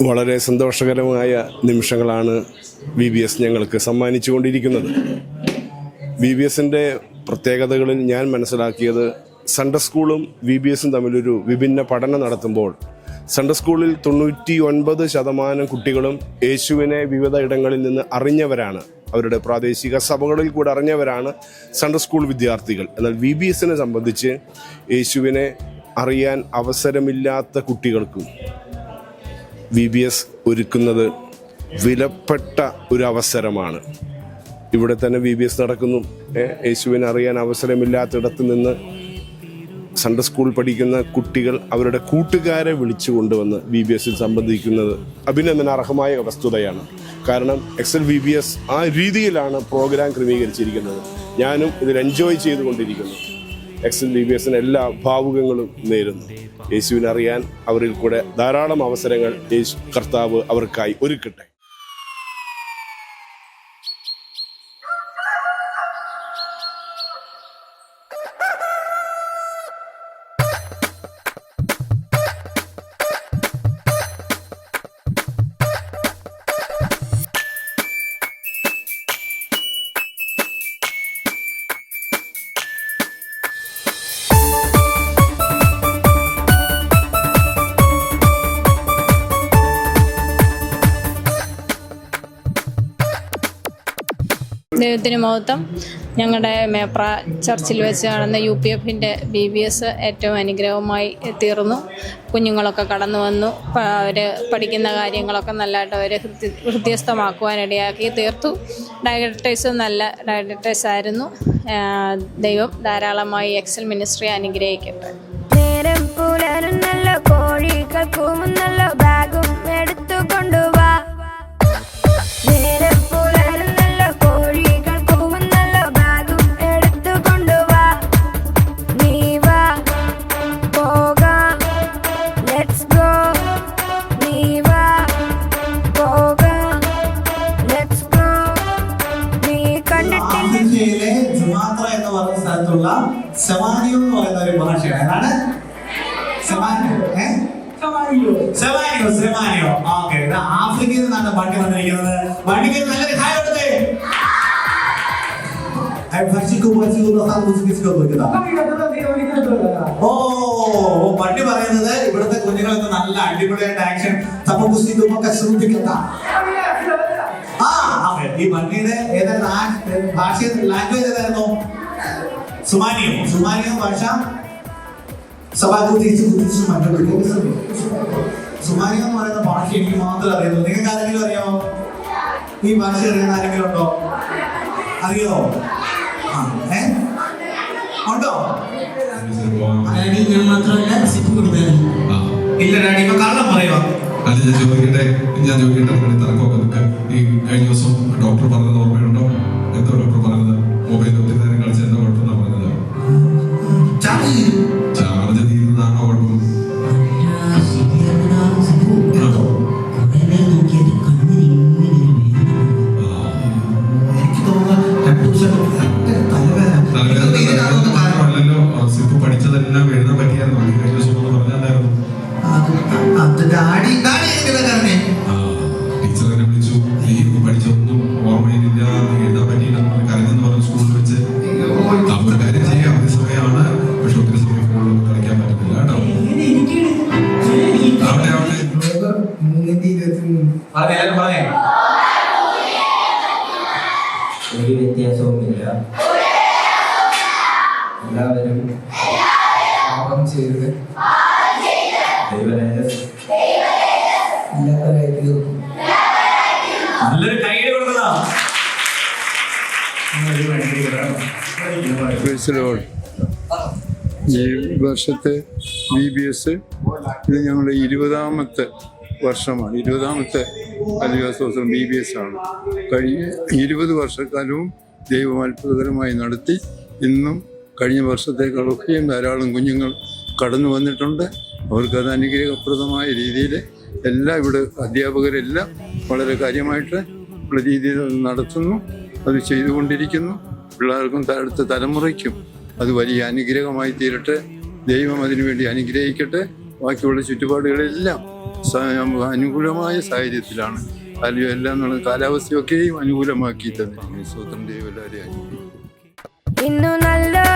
വളരെ സന്തോഷകരമായ നിമിഷങ്ങളാണ് VBS ഞങ്ങൾക്ക് സമ്മാനിച്ചുകൊണ്ടിരിക്കുന്നത്. VBSൻ്റെ പ്രത്യേകതകളിൽ ഞാൻ മനസ്സിലാക്കിയത് സൺഡേ സ്കൂളും VBSും തമ്മിലൊരു വിഭിന്ന പഠനം നടത്തുമ്പോൾ സൺഡേ സ്കൂളിൽ 99% കുട്ടികളും യേശുവിനെ വിവിധ ഇടങ്ങളിൽ നിന്ന് അറിഞ്ഞവരാണ്. അവരുടെ പ്രാദേശിക സഭകളിൽ കൂടെ അറിഞ്ഞവരാണ് സൺഡേ സ്കൂൾ വിദ്യാർത്ഥികൾ. എന്നാൽ VBSനെ സംബന്ധിച്ച് യേശുവിനെ അറിയാൻ അവസരമില്ലാത്ത കുട്ടികൾക്കും VBS ഒരുക്കുന്നത് വിലപ്പെട്ട ഒരു അവസരമാണ്. ഇവിടെ തന്നെ VBS നടക്കുന്നു. യേശുവിനെ അറിയാൻ അവസരമില്ലാത്തിടത്ത് നിന്ന് സൺഡേ സ്കൂൾ പഠിക്കുന്ന കുട്ടികൾ അവരുടെ കൂട്ടുകാരെ വിളിച്ചു കൊണ്ടുവന്ന് VBSൽ സംബന്ധിക്കുന്നത് അഭിനന്ദനാർഹമായ വസ്തുതയാണ്. കാരണം എക്സൽ VBS ആ രീതിയിലാണ് പ്രോഗ്രാം ക്രമീകരിച്ചിരിക്കുന്നത്. ഞാനും ഇതിൽ എൻജോയ് ചെയ്തുകൊണ്ടിരിക്കുന്നു. എക്സൽ VBSന് എല്ലാ ഭാവുകങ്ങളും നേരുന്നു. യേശുവിനെ അറിയാൻ അവരിൽ കൂടെ ധാരാളം അവസരങ്ങൾ കർത്താവ് അവർക്കായി ഒരുക്കട്ടെ. ദൈവത്തിന് മഹത്വം. ഞങ്ങളുടെ മേപ്ര ചർച്ചിൽ വെച്ച് നടന്ന UPFൻ്റെ VBS ഏറ്റവും അനുഗ്രഹമായി തീർന്നു. കുഞ്ഞുങ്ങളൊക്കെ കടന്നു വന്നു. അവർ പഠിക്കുന്ന കാര്യങ്ങളൊക്കെ നല്ലതായിട്ട് അവർ ഹൃദ്യസ്ഥമാക്കുവാനിടയാക്കി തീർത്തു. ഡയറക്ടേഴ്സും നല്ല ഡയറക്ടേഴ്സായിരുന്നു. ദൈവം ധാരാളമായി എക്സൽ മിനിസ്ട്രി അനുഗ്രഹിക്കട്ടെ. നേരം പുലരുന്നല്ലോ, കോഴികൾ കൂമുന്നല്ലോ, ബാഗും എടുത്തു കൊണ്ടുവാ. നേരം പുലരുന്നല്ലോ, കോഴികൾ കൂമുന്നല്ലോ, ബാഗും എടുത്തു കൊണ്ടുവാ. നീ വാ പോകാം, ലെറ്റ്സ് ഗോ. നീ വാ പോകാം, ലെറ്റ്സ് ഗോ. നീ കണ്ടിട്ടില്ലേ ജുമാത്ര എന്ന് പറയുന്ന സ്ഥലത്തുള്ള സെവാനിയോ എന്ന് പറയുന്ന ഒരു ഭാഷയാണ്. ഏതാണ് സെവാനിയോ? ഓക്കെ, ആഫ്രിക്കയിൽ നിന്നാണ് വണ്ടി വന്നിരിക്കുന്നത്. വണ്ടിക്ക് നല്ലൊരു ഹായ് കൊടുത്തേ. ഓ, വണ്ടി പറയുന്നത് ഇവിടുത്തെ കുഞ്ഞുങ്ങൾക്ക് നല്ല അടിപൊളിയായിട്ട് ആക്ഷൻ തപ്പുസ്തിക്കുമൊക്കെ ശ്രദ്ധിക്കുന്ന ഈ വണ്ടിയുടെ ഏതായിരുന്നു ഭാഷ, ലാംഗ്വേജ് ഏതായിരുന്നു? സുമാനിയോ ഭാഷ. സുമാനിയോ എന്ന് പറയുന്ന ഭാഷ എനിക്ക് മാത്രമേ അറിയുള്ളൂ. നിങ്ങൾക്ക് ആരെങ്കിലും അറിയാമോ? ഈ ഭാഷ അറിയുന്ന ആരെങ്കിലും ഉണ്ടോ? അറിയോ? ഉണ്ടോ? ഞാൻ മാത്രമല്ല ഇല്ല ഡാഡി, ഇപ്പൊ കള്ളം പറയുമോ? അത് ഞാൻ ചോദിക്കട്ടെ തർക്കമൊക്കെ ഈ കഴിഞ്ഞ ദിവസം ഡോക്ടർ പറഞ്ഞത് ഓർമ്മയുണ്ടോ? എന്താ ഡോക്ടർ പറഞ്ഞത്? മൊബൈൽ ഒത്തിരി നേരം കളിച്ച് എന്താ കുഴപ്പമെന്നാ പറഞ്ഞത്? ചാർജ് തീരുന്നതാണോ കുഴപ്പം? അല്ലല്ലോ, സിപ്പ് പഠിച്ചതെല്ലാം എഴുതാൻ പറ്റിയായിരുന്നു. കഴിഞ്ഞ ദിവസം ഒന്ന് പറഞ്ഞായിരുന്നു. ടീച്ചറിനെ വിളിച്ചു, നീ പഠിച്ചൊന്നും ഓർമ്മയിലില്ല, എഴുതാൻ പറ്റിയില്ല, കരഞ്ഞെന്ന് പറഞ്ഞു സ്കൂളിൽ വെച്ച്. നമുക്ക് കാര്യം ചെയ്യാം, അവധി സമയമാണ്, പക്ഷെ ഒത്തിരി സമയം ഫോണിലൊന്നും കളിക്കാൻ പറ്റത്തില്ല കേട്ടോ. ഒരു വ്യത്യാസവുമില്ല. എല്ലാവരും പാപം ചെയ്ത് നല്ലൊരു കൈയ്യടി കൊടുക്കുന്നതാ. ഈ വർഷത്തെ VBS ഇത് ഞങ്ങളുടെ 20ാമത്തെ വർഷമാണ്. 20ാമത്തെ അധിവാസോത്സവം VBS ആണ്. കഴിഞ്ഞ 20 വർഷക്കാലവും ദൈവം അത്ഭുതകരമായി നടത്തി. ഇന്നും കഴിഞ്ഞ വർഷത്തേക്കാളൊക്കെയും ധാരാളം കുഞ്ഞുങ്ങൾ കടന്നു വന്നിട്ടുണ്ട്. അവർക്കത് അനുഗ്രഹപ്രദമായ രീതിയിൽ ഇവിടെ അധ്യാപകരെല്ലാം വളരെ കാര്യമായിട്ട് ഉള്ള രീതിയിൽ നടത്തുന്നു, അത് ചെയ്തുകൊണ്ടിരിക്കുന്നു. പിള്ളേർക്കും അടുത്ത തലമുറയ്ക്കും അത് വലിയ അനുഗ്രഹമായി തീരട്ടെ. ദൈവം അതിനുവേണ്ടി അനുഗ്രഹിക്കട്ടെ. ബാക്കിയുള്ള ചുറ്റുപാടുകളെല്ലാം അനുകൂലമായ സാഹചര്യത്തിലാണ്. അല്ലെങ്കിൽ എല്ലാം നമ്മൾ കാലാവസ്ഥയൊക്കെയും അനുകൂലമാക്കി തന്നിരിക്കുന്നു. സ്വതന്ത്രം ദൈവം എല്ലാവരെയും അനുഗ്രഹിക്കട്ടെ. ഇന്നു നല്ല